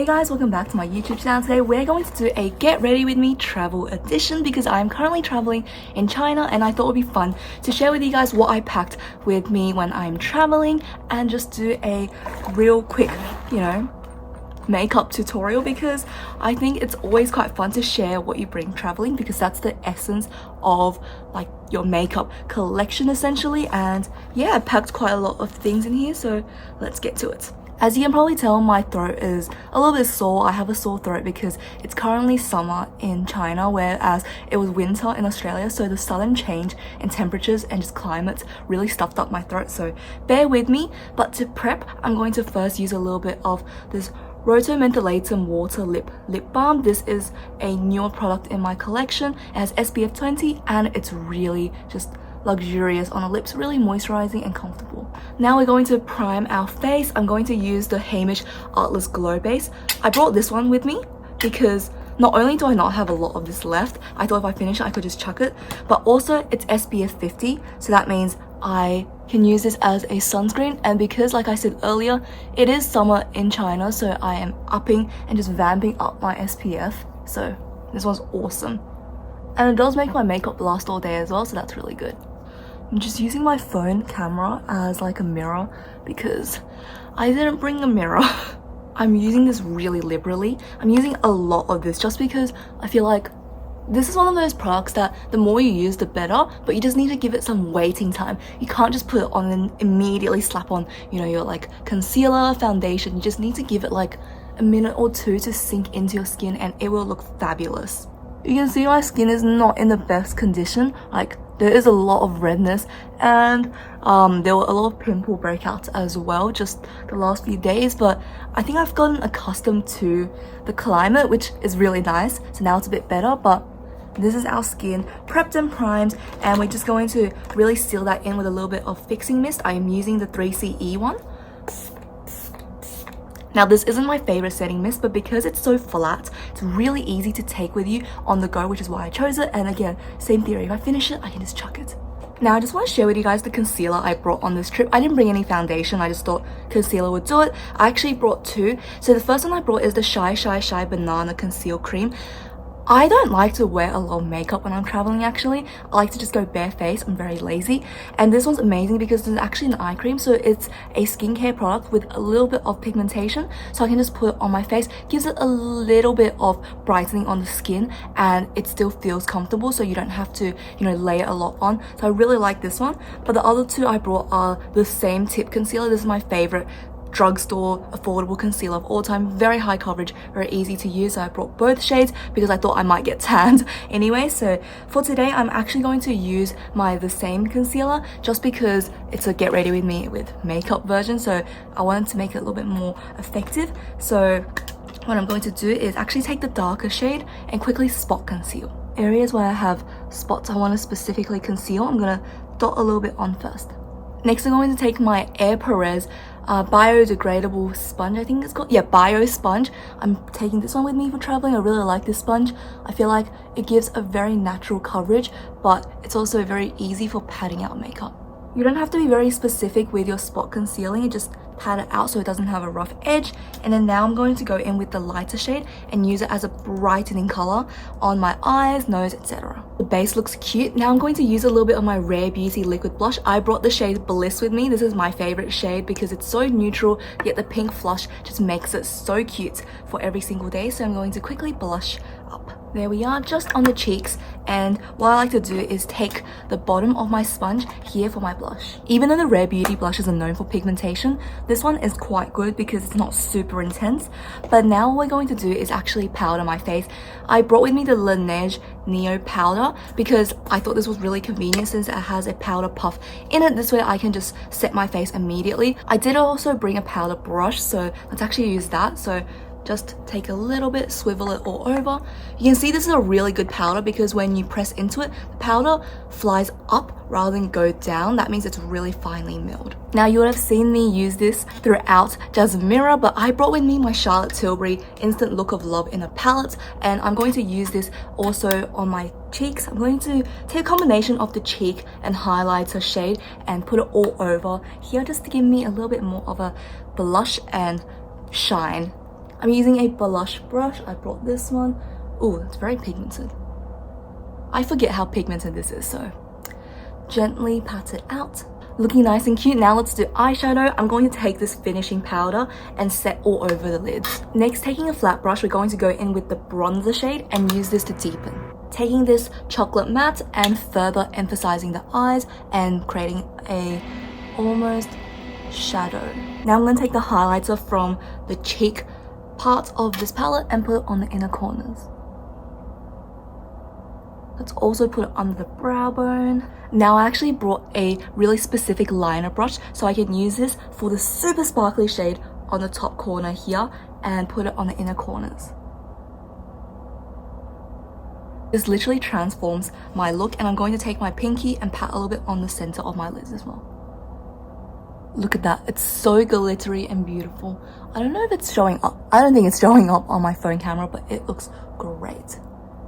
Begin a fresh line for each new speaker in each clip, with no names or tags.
Hey guys, welcome back to my YouTube channel. Today we're going to do a get ready with me travel edition because I'm currently traveling in China and I thought it would be fun to share with you guys what I packed with me when I'm traveling and just do a real quick, makeup tutorial, because I think it's always quite fun to share what you bring traveling, because that's the essence of like your makeup collection essentially. And yeah, I packed quite a lot of things in here, so let's get to it. As you can probably tell, my throat is a little bit sore. I have a sore throat because it's currently summer in China, whereas it was winter in Australia. So the sudden change in temperatures and just climates really stuffed up my throat. So bear with me. But to prep, I'm going to first use a little bit of this Mentholatum Water Lip Balm. This is a newer product in my collection. It has SPF 20 and it's really just luxurious on the lips, really moisturizing and comfortable. Now we're going to prime our face. I'm going to use the Hamish Artless Glow Base. I brought this one with me because not only do I not have a lot of this left, I thought if I finish it I could just chuck it, but also it's SPF 50, so that means I can use this as a sunscreen. And because, like I said earlier, it is summer in China, so I am upping and just vamping up my SPF, so this one's awesome. And it does make my makeup last all day as well, so that's really good. I'm just using my phone camera as like a mirror because I didn't bring a mirror. I'm using this really liberally. I'm using a lot of this just because I feel like this is one of those products that the more you use the better, but you just need to give it some waiting time. You can't just put it on and immediately slap on, your like concealer, foundation. You just need to give it like a minute or two to sink into your skin and it will look fabulous. You can see my skin is not in the best condition. Like, there is a lot of redness and there were a lot of pimple breakouts as well just the last few days, but I think I've gotten accustomed to the climate, which is really nice. So now it's a bit better, but this is our skin prepped and primed, and we're just going to really seal that in with a little bit of fixing mist. I am using the 3CE one. Now this isn't my favorite setting mist, but because it's so flat, it's really easy to take with you on the go, which is why I chose it. And again, same theory, if I finish it, I can just chuck it. Now I just want to share with you guys the concealer I brought on this trip. I didn't bring any foundation, I just thought concealer would do it. I actually brought two. So the first one I brought is the Shy Banana Conceal Cream. I don't like to wear a lot of makeup when I'm traveling actually. I like to just go bare face. I'm very lazy. And this one's amazing because it's actually an eye cream. So it's a skincare product with a little bit of pigmentation. So I can just put it on my face. Gives it a little bit of brightening on the skin and it still feels comfortable. So you don't have to, layer a lot on. So I really like this one. But the other two I brought are the same tip concealer. This is my favorite drugstore affordable concealer of all time. Very high coverage, very easy to use. So I brought both shades because I thought I might get tanned anyway. So for today I'm actually going to use the same concealer just because it's a get ready with me with makeup version, so I wanted to make it a little bit more effective. So what I'm going to do is actually take the darker shade and quickly spot conceal areas where I have spots I want to specifically conceal. I'm gonna dot a little bit on first. Next I'm going to take my Air Perez biodegradable sponge, I think it's called. Yeah, bio sponge. I'm taking this one with me for traveling. I really like this sponge. I feel like it gives a very natural coverage, but it's also very easy for patting out makeup. You don't have to be very specific with your spot concealing. You just pat it out so it doesn't have a rough edge. And then now I'm going to go in with the lighter shade and use it as a brightening color on my eyes, nose, etc. The base looks cute. Now I'm going to use a little bit of my Rare Beauty liquid blush. I brought the shade Bliss with me. This is my favorite shade because it's so neutral, yet the pink flush just makes it so cute for every single day. So I'm going to quickly blush up. There we are, just on the cheeks. And what I like to do is take the bottom of my sponge here for my blush. Even though the Rare Beauty blushes are known for pigmentation, this one is quite good because it's not super intense. But now what we're going to do is actually powder my face. I brought with me the Laneige Neo powder because I thought this was really convenient since it has a powder puff in it. This way I can just set my face immediately. I did also bring a powder brush, so let's actually use that. So just take a little bit, swivel it all over. You can see this is a really good powder because when you press into it, the powder flies up rather than go down. That means it's really finely milled. Now you would have seen me use this throughout Jasmira, but I brought with me my Charlotte Tilbury Instant Look of Love in a palette, and I'm going to use this also on my cheeks. I'm going to take a combination of the cheek and highlighter shade and put it all over here just to give me a little bit more of a blush and shine I'm using a blush brush. I brought this one. Ooh, it's very pigmented. I forget how pigmented this is, so gently pat it out. Looking nice and cute. Now let's do eyeshadow. I'm going to take this finishing powder and set all over the lids. Next, taking a flat brush, we're going to go in with the bronzer shade and use this to deepen. Taking this chocolate matte and further emphasizing the eyes and creating a almost shadow. Now I'm going to take the highlighter from the cheek part of this palette and put it on the inner corners. Let's also put it under the brow bone. Now I actually brought a really specific liner brush so I can use this for the super sparkly shade on the top corner here and put it on the inner corners. This literally transforms my look, and I'm going to take my pinky and pat a little bit on the center of my lids as well. Look at that, it's so glittery and beautiful. I don't know if it's showing up. I don't think it's showing up on my phone camera, but it looks great.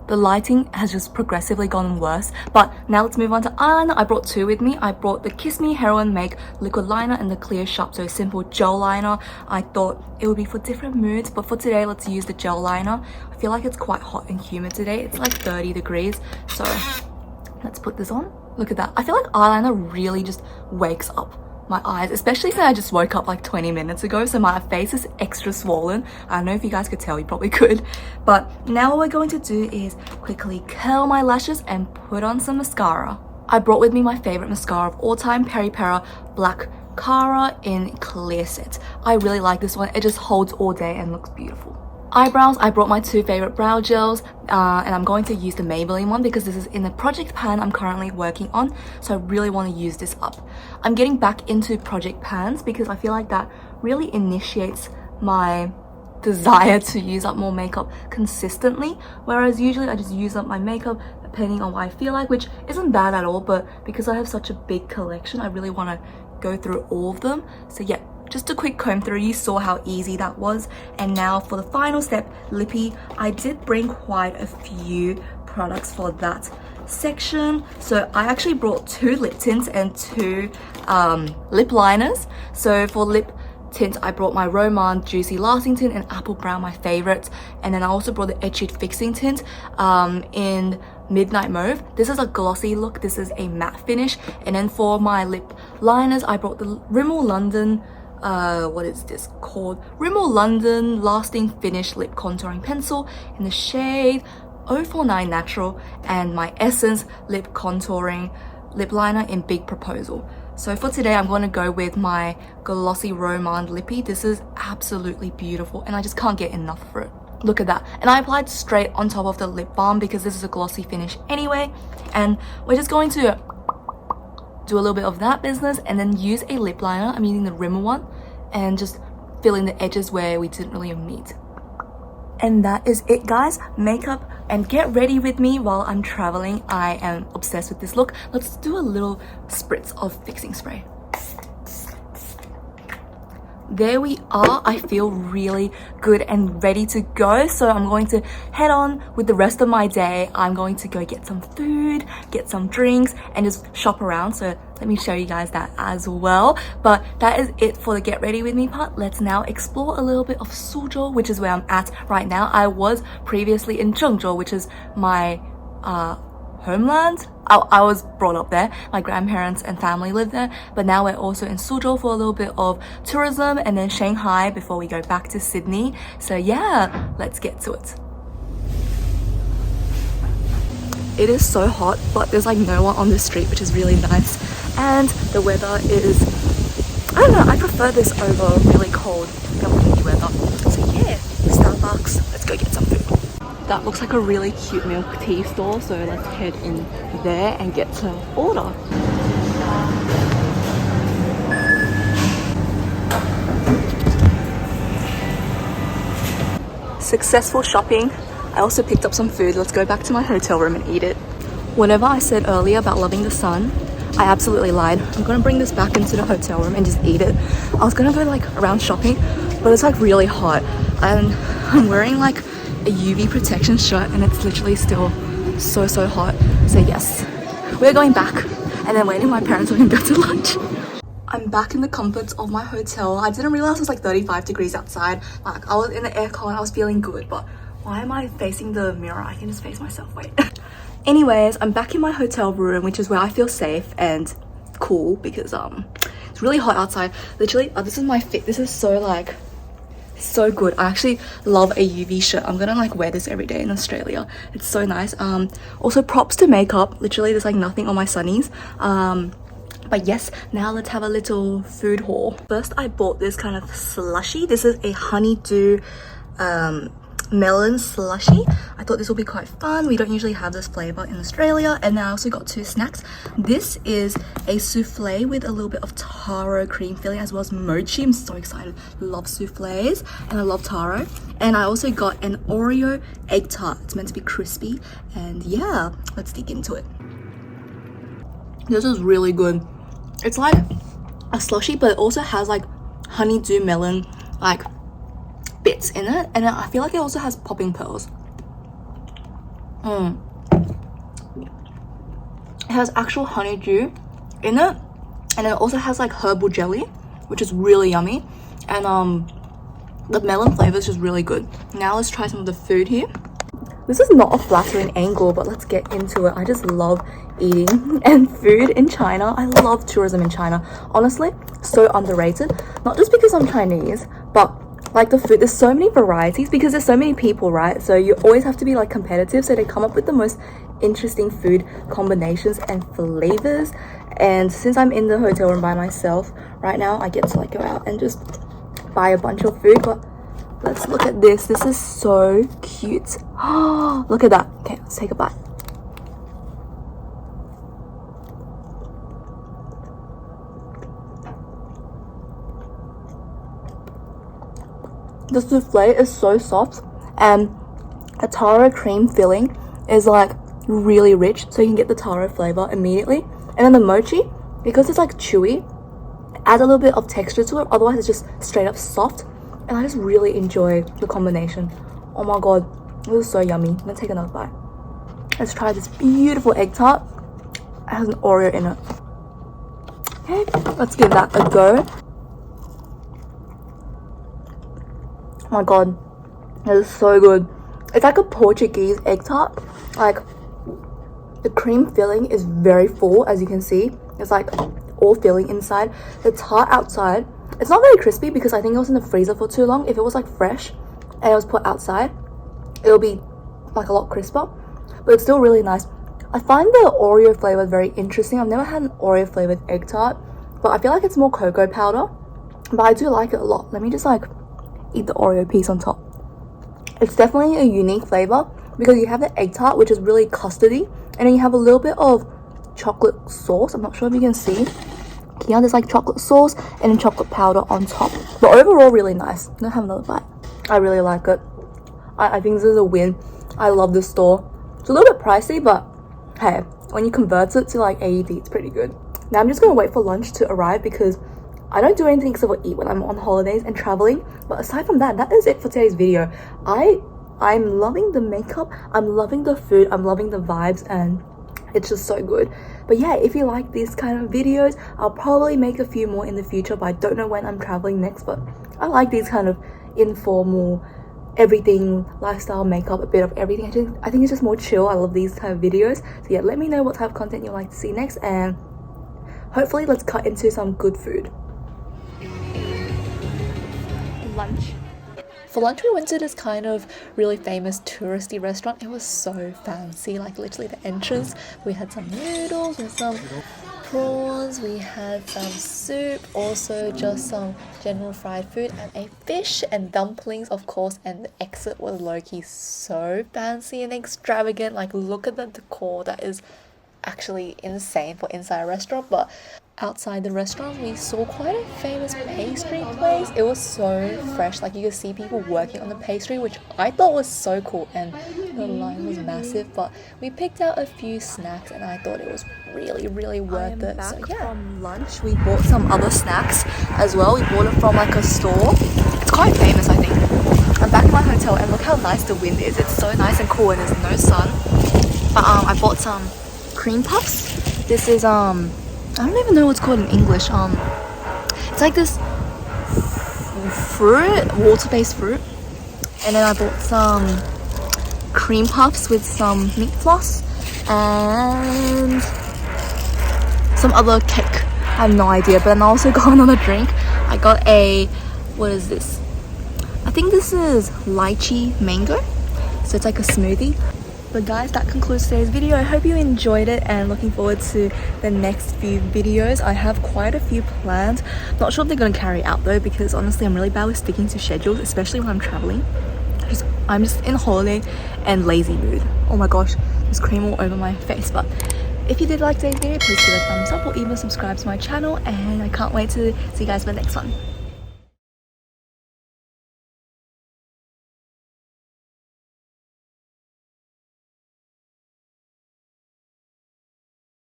The lighting has just progressively gotten worse, but now let's move on to eyeliner. I brought two with me. I brought the Kiss Me Heroin Make liquid liner and the Clear Sharp So Simple gel liner. I thought it would be for different moods, but for today, let's use the gel liner. I feel like it's quite hot and humid today. It's like 30 degrees, so let's put this on. Look at that. I feel like eyeliner really just wakes up my eyes, especially since I just woke up like 20 minutes ago, so my face is extra swollen. I don't know if you guys could tell, you probably could. But now what we're going to do is quickly curl my lashes and put on some mascara. I brought with me my favorite mascara of all time, Peri Pera Black Cara in Clear Set. I really like this one. It just holds all day and looks beautiful. Eyebrows, I brought my two favorite brow gels, and I'm going to use the Maybelline one because this is in the project pan I'm currently working on, so I really want to use this up. I'm getting back into project pans because I feel like that really initiates my desire to use up more makeup consistently, whereas usually I just use up my makeup depending on what I feel like, which isn't bad at all, but because I have such a big collection, I really want to go through all of them. So yeah, just a quick comb through. You saw how easy that was. And now for the final step, lippy. I did bring quite a few products for that section, so I actually brought two lip tints and two lip liners. So for lip tint, I brought my Romand Juicy Lasting Tint and Apple Brown, my favorite, and then I also brought the Edge Sheet Fixing Tint in Midnight Mauve. This is a glossy look, this is a matte finish. And then for my lip liners, I brought the Rimmel London what is this called? Rimmel London Lasting Finish Lip Contouring Pencil in the shade 049 Natural, and my Essence Lip Contouring Lip Liner in Big Proposal. So for today, I'm going to go with my glossy Romand lippy. This is absolutely beautiful and I just can't get enough of it. Look at that. And I applied straight on top of the lip balm because this is a glossy finish anyway. And we're just going to do a little bit of that business and then use a lip liner. I'm using the Rimmel one and just fill in the edges where we didn't really meet. And that is it, guys. Makeup and get ready with me while I'm traveling. I am obsessed with this look. Let's do a little spritz of fixing spray. There we are. I feel really good and ready to go, so I'm going to head on with the rest of my day. I'm going to go get some food, get some drinks, and just shop around. So let me show you guys that as well. But that is it for the get ready with me part. Let's now explore a little bit of Suzhou, which is where I'm at right now. I was previously in Zhengzhou, which is my homeland. I was brought up there. My grandparents and family live there, but now we're also in Suzhou for a little bit of tourism, and then Shanghai before we go back to Sydney. So yeah, let's get to it. It is so hot, but there's like no one on the street, which is really nice. And the weather is, I don't know, I prefer this over really cold, windy weather. So yeah, Starbucks, let's go get some food. That looks like a really cute milk tea store, so let's head in there and get to order. Successful shopping. I also picked up some food. Let's go back to my hotel room and eat it. Whenever I said earlier about loving the sun, I absolutely lied. I'm gonna bring this back into the hotel room and just eat it. I was gonna go like around shopping, but it's like really hot, and I'm wearing like a UV protection shirt and it's literally still so hot. So yes, we're going back and then waiting my parents so we can go to lunch. I'm back in the comforts of my hotel. I didn't realize it was like 35 degrees outside. Like I was in the aircon, I was feeling good, but why am I facing the mirror? I can just face myself, wait. Anyways, I'm back in my hotel room, which is where I feel safe and cool because it's really hot outside. Literally, this is my fit. This is so like so good. I actually love a UV shirt. I'm gonna like wear this every day in Australia. It's so nice. Also props to makeup. Literally there's like nothing on my sunnies. But yes, now let's have a little food haul. First, I bought this kind of slushy. This is a honeydew melon slushy. I thought this will be quite fun. We don't usually have this flavor in Australia. And then I also got 2 snacks. This is a souffle with a little bit of taro cream filling as well as mochi. I'm so excited. Love souffles and I love taro. And I also got an Oreo egg tart. It's meant to be crispy. And yeah, let's dig into it. This is really good. It's like a slushy, but it also has like honeydew melon like bits in it, and I feel like it also has popping pearls. It has actual honeydew in it, and it also has like herbal jelly, which is really yummy, and the melon flavor is just really good. Now let's try some of the food here. This is not a flattering angle, but let's get into it. I just love eating and food in China. I love tourism in China. Honestly, so underrated. Not just because I'm Chinese, but like the food, there's so many varieties because there's so many people, right? So you always have to be like competitive. So they come up with the most interesting food combinations and flavors. And since I'm in the hotel room by myself right now, I get to like go out and just buy a bunch of food. But let's look at this. This is so cute. Oh, look at that. Okay, let's take a bite. The souffle is so soft, and the taro cream filling is like really rich, so you can get the taro flavor immediately. And then the mochi, because it's like chewy, adds a little bit of texture to it. Otherwise it's just straight up soft, and I just really enjoy the combination. Oh my god, this is so yummy. I'm gonna take another bite. Let's try this beautiful egg tart. It has an Oreo in it. Okay, let's give that a go. Oh my god, it is so good. It's like a Portuguese egg tart. Like the cream filling is very full, as you can see. It's like all filling inside. The tart outside, it's not very crispy because I think it was in the freezer for too long. If it was like fresh and it was put outside, it'll be like a lot crisper, but it's still really nice. I find the Oreo flavor very interesting. I've never had an Oreo flavored egg tart, but I feel like it's more cocoa powder, but I do like it a lot. Let me just like eat the Oreo piece on top. It's definitely a unique flavor because you have the egg tart, which is really custardy, and then you have a little bit of chocolate sauce. I'm not sure if you can see here, there's like chocolate sauce and then chocolate powder on top, but overall really nice. I'm gonna have another bite. I really like it. I think this is a win. I love this store. It's a little bit pricey, but hey, when you convert it to like AED, it's pretty good. Now I'm just gonna wait for lunch to arrive because I don't do anything except for eat when I'm on holidays and traveling. But aside from that, that is it for today's video. I'm loving the makeup, I'm loving the food, I'm loving the vibes, and it's just so good. But yeah, if you like these kind of videos, I'll probably make a few more in the future, but I don't know when I'm traveling next. But I like these kind of informal, everything, lifestyle, makeup, a bit of everything. I think it's just more chill. I love these type of videos. So yeah, let me know what type of content you'd like to see next, and hopefully let's cut into some good food. Lunch. For lunch, we went to this kind of really famous touristy restaurant. It was so fancy, like literally the entrance. We had some noodles with some prawns, we had some soup, also just some general fried food and a fish and dumplings, of course. And the exit was low-key so fancy and extravagant. Like look at the decor, that is actually insane for inside a restaurant. But outside the restaurant, we saw quite a famous pastry place. It was so fresh, like you could see people working on the pastry, which I thought was so cool, and the line was massive. But we picked out a few snacks and I thought it was really worth it. So yeah, from lunch we bought some other snacks as well. We bought it from like a store. It's quite famous, I think. I'm back in my hotel and look how nice the wind is. It's so nice and cool and there's no sun. But I bought some cream puffs. This is I don't even know what's called in English. It's like this fruit, water-based fruit. And then I bought some cream puffs with some mint floss and some other cake. I have no idea. But then I also got another drink. I got a, what is this? I think this is lychee mango. So it's like a smoothie. But guys, that concludes today's video. I hope you enjoyed it and looking forward to the next few videos. I have quite a few planned. Not sure if they're going to carry out though, because honestly I'm really bad with sticking to schedules, especially when I'm traveling. I'm just in holiday and lazy mood. Oh my gosh, there's cream all over my face. But if you did like today's video, please give it a thumbs up or even subscribe to my channel, and I can't wait to see you guys for the next one.